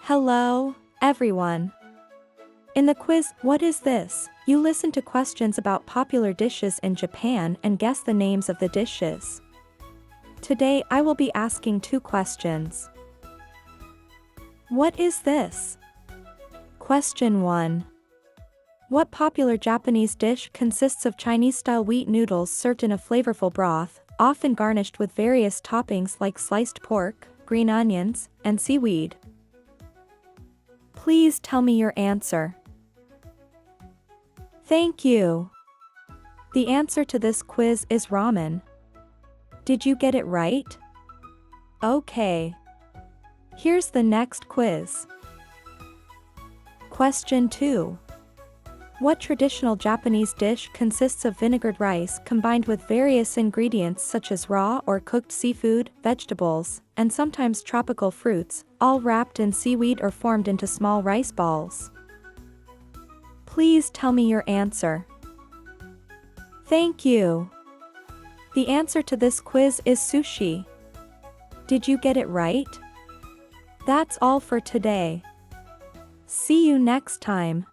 Hello, everyone. In the quiz, What is this? You listen to questions about popular dishes in Japan and guess the names of the dishes. Today I will be asking two questions. What is this? Question 1. What popular Japanese dish consists of Chinese-style wheat noodles served in a flavorful broth, often garnished with various toppings like sliced pork, green onions, and seaweed? Please tell me your answer. Thank you. The answer to this quiz is ramen. Did you get it right? Okay. Here's the next quiz. Question 2. What traditional Japanese dish consists of vinegared rice combined with various ingredients such as raw or cooked seafood, vegetables, and sometimes tropical fruits, all wrapped in seaweed or formed into small rice balls? Please tell me your answer. Thank you. The answer to this quiz is sushi. Did you get it right? That's all for today. See you next time.